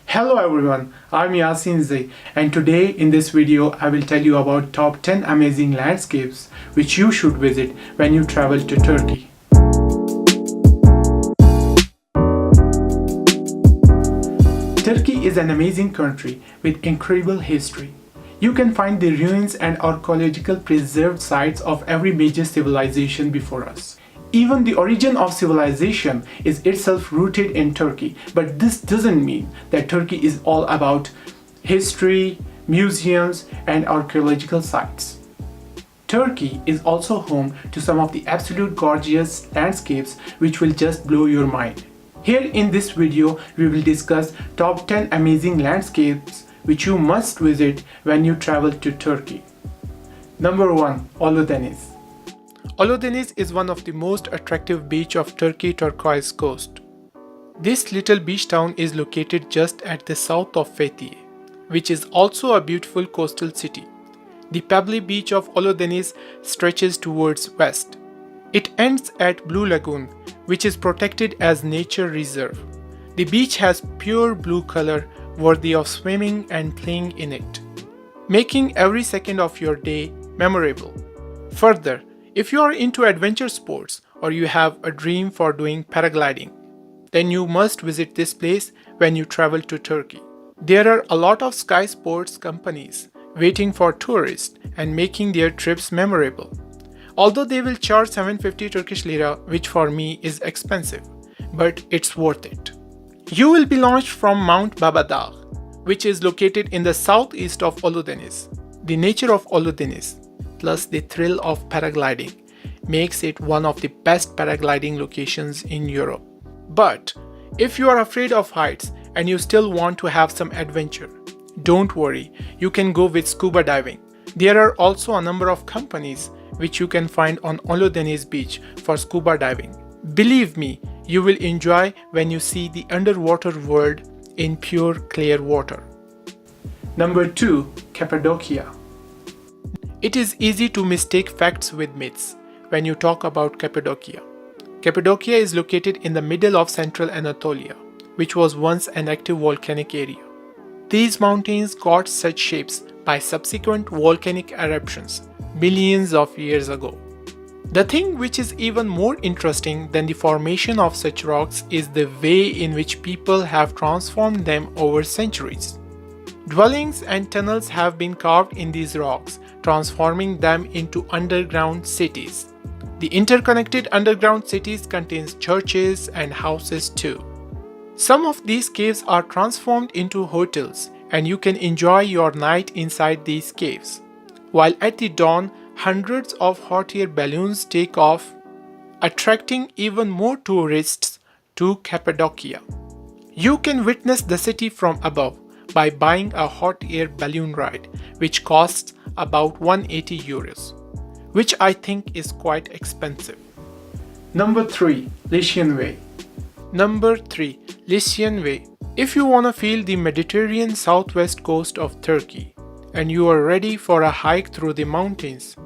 Hello everyone, I'm Yasinzaii, and today in this video I will tell you about top 10 amazing landscapes which you should visit when you travel to Turkey. Turkey is an amazing country with incredible history. You can find the ruins and archaeological preserved sites of every major civilization before us. Even the origin of civilization is itself rooted in Turkey, but this doesn't mean that Turkey is all about history, museums, and archaeological sites. Turkey is also home to some of the absolute gorgeous landscapes which will just blow your mind. Here in this video, we will discuss top 10 amazing landscapes which you must visit when you travel to Turkey. Number 1. Ölüdeniz. Ölüdeniz is one of the most attractive beach of Turkey turquoise coast. This little beach town is located just at the south of Fethiye, which is also a beautiful coastal city. The pebbly beach of Ölüdeniz stretches towards west. It ends at Blue Lagoon, which is protected as nature reserve. The beach has pure blue color worthy of swimming and playing in it, making every second of your day memorable. Further, if you are into adventure sports or you have a dream for doing paragliding, then you must visit this place when you travel to Turkey. There are a lot of sky sports companies waiting for tourists and making their trips memorable. Although they will charge 750 Turkish lira, which for me is expensive, but it's worth it. You will be launched from Mount Babadağ, which is located in the southeast of Ölüdeniz. The nature of Ölüdeniz, plus the thrill of paragliding, makes it one of the best paragliding locations in Europe. But if you are afraid of heights and you still want to have some adventure, don't worry, you can go with scuba diving. There are also a number of companies which you can find on Ölüdeniz beach for scuba diving. Believe me, you will enjoy when you see the underwater world in pure clear water. Number 2. Cappadocia. It is easy to mistake facts with myths when you talk about Cappadocia. Cappadocia is located in the middle of central Anatolia, which was once an active volcanic area. These mountains got such shapes by subsequent volcanic eruptions billions of years ago. The thing which is even more interesting than the formation of such rocks is the way in which people have transformed them over centuries. Dwellings and tunnels have been carved in these rocks, transforming them into underground cities. The interconnected underground cities contains churches and houses too. Some of these caves are transformed into hotels, and you can enjoy your night inside these caves. While at the dawn, hundreds of hot air balloons take off, attracting even more tourists to Cappadocia. You can witness the city from above by buying a hot air balloon ride, which costs about 180 euros, which I think is quite expensive. Number 3. Lycian Way. Number 3. Lycian Way. If you want to feel the Mediterranean southwest coast of Turkey and you are ready for a hike through the mountains,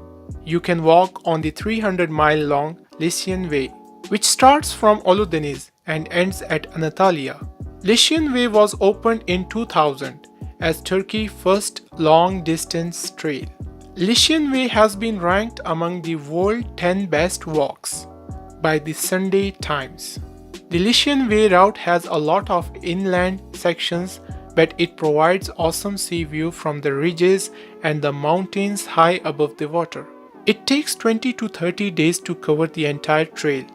you can walk on the 300-mile-long Lycian Way, which starts from Ölüdeniz and ends at Anatolia. Lycian Way was opened in 2000 as Turkey's first long-distance trail. Lycian Way has been ranked among the world's 10 best walks by the Sunday Times. The Lycian Way route has a lot of inland sections, but it provides awesome sea view from the ridges and the mountains high above the water. It takes 20 to 30 days to cover the entire trail,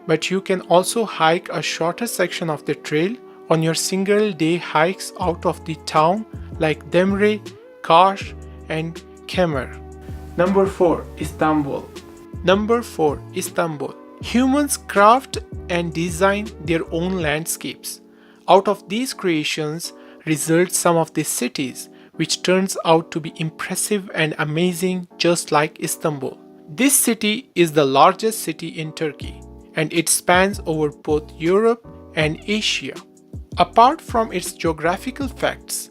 but you can also hike a shorter section of the trail on your single-day hikes out of the town like Demre, Kaş, and Kemer. Number 4. Istanbul. Number 4. Istanbul. Humans craft and design their own landscapes. Out of these creations result some of the cities which turns out to be impressive and amazing, just like Istanbul. This city is the largest city in Turkey, and it spans over both Europe and Asia. Apart from its geographical facts,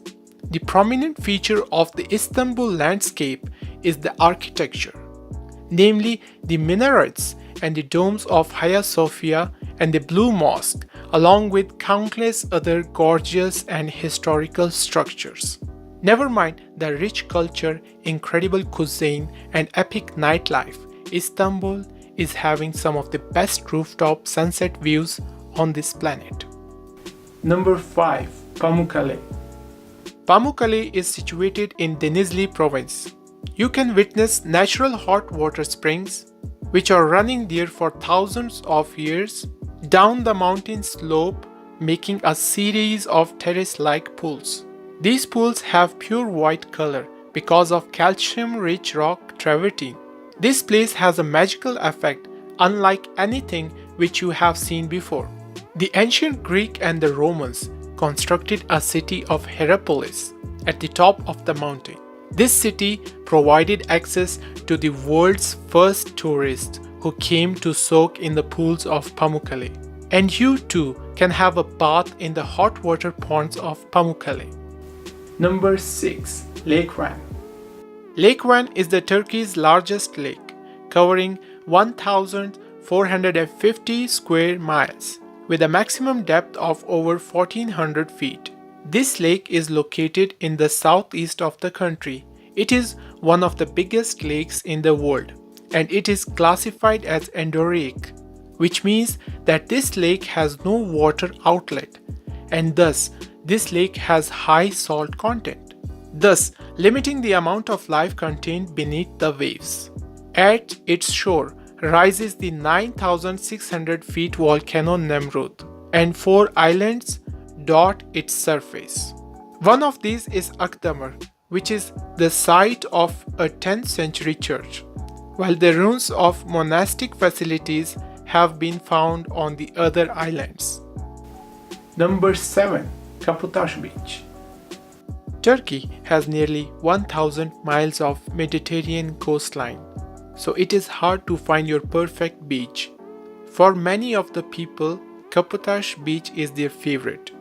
the prominent feature of the Istanbul landscape is the architecture, namely the minarets and the domes of Hagia Sophia and the Blue Mosque, along with countless other gorgeous and historical structures. Never mind the rich culture, incredible cuisine, and epic nightlife, Istanbul is having some of the best rooftop sunset views on this planet. Number 5. Pamukkale. Pamukkale is situated in Denizli province. You can witness natural hot water springs, which are running there for thousands of years, down the mountain slope, making a series of terrace-like pools. These pools have pure white color because of calcium-rich rock travertine. This place has a magical effect unlike anything which you have seen before. The ancient Greek and the Romans constructed a city of Hierapolis at the top of the mountain. This city provided access to the world's first tourists who came to soak in the pools of Pamukkale. And you too can have a bath in the hot water ponds of Pamukkale. Number 6. Lake Van. Lake Van is the Turkey's largest lake, covering 1,450 square miles, with a maximum depth of over 1,400 feet. This lake is located in the southeast of the country. It is one of the biggest lakes in the world, and it is classified as endorheic, which means that this lake has no water outlet, and thus this lake has high salt content, thus limiting the amount of life contained beneath the waves. At its shore rises the 9,600 feet volcano Nemrut, and 4 islands dot its surface. One of these is Akdamar, which is the site of a 10th century church, while the ruins of monastic facilities have been found on the other islands. Number 7. Kaputaş Beach. Turkey has nearly 1,000 miles of Mediterranean coastline, so it is hard to find your perfect beach. For many of the people, Kaputaş Beach is their favorite.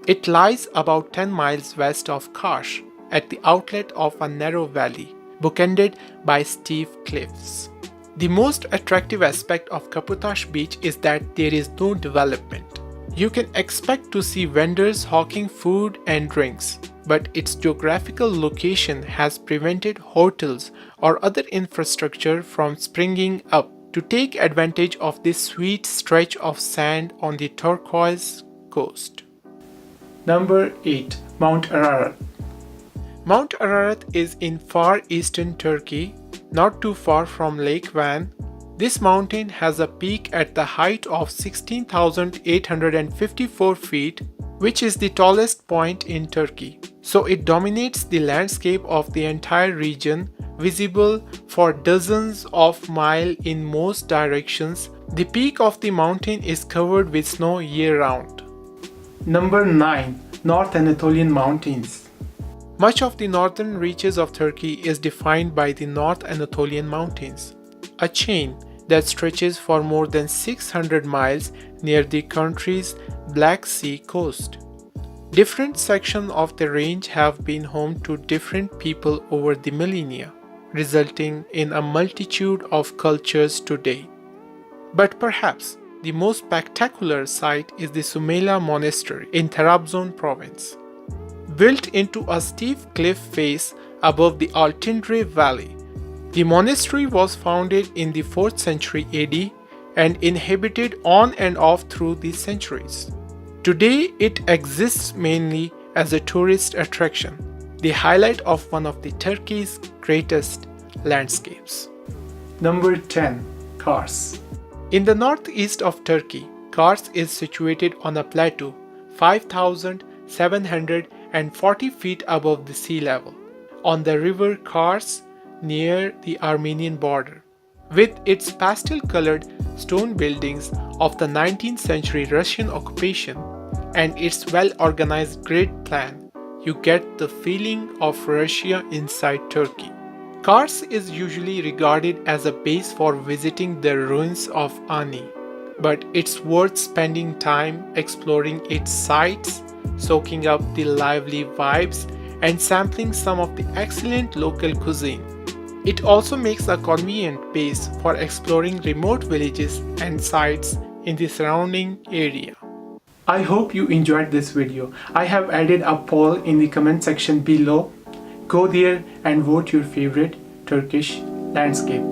It lies about 10 miles west of Kaş, at the outlet of a narrow valley, bookended by steep cliffs. The most attractive aspect of Kaputaş Beach is that there is no development. You can expect to see vendors hawking food and drinks, but its geographical location has prevented hotels or other infrastructure from springing up to take advantage of this sweet stretch of sand on the turquoise coast. Number 8. Mount Ararat. Mount Ararat is in far eastern Turkey, not too far from Lake Van. This mountain has a peak at the height of 16,854 feet, which is the tallest point in Turkey. So it dominates the landscape of the entire region, visible for dozens of miles in most directions. The peak of the mountain is covered with snow year-round. Number 9. North Anatolian Mountains. Much of the northern reaches of Turkey is defined by the North Anatolian Mountains, a chain that stretches for more than 600 miles near the country's Black Sea coast. Different sections of the range have been home to different people over the millennia, resulting in a multitude of cultures today. But perhaps the most spectacular site is the Sümeyla Monastery in Trabzon province. Built into a steep cliff face above the Altınre Valley, the monastery was founded in the 4th century AD and inhabited on and off through the centuries. Today, it exists mainly as a tourist attraction, the highlight of one of the Turkey's greatest landscapes. Number 10. Kars. In the northeast of Turkey, Kars is situated on a plateau 5,740 feet above the sea level, on the river Kars near the Armenian border. With its pastel-colored stone buildings of the 19th century Russian occupation and its well-organized grid plan, you get the feeling of Russia inside Turkey. Kars is usually regarded as a base for visiting the ruins of Ani, but it's worth spending time exploring its sites, soaking up the lively vibes, and sampling some of the excellent local cuisine. It also makes a convenient base for exploring remote villages and sites in the surrounding area. I hope you enjoyed this video. I have added a poll in the comment section below. Go there and vote your favorite Turkish landscape.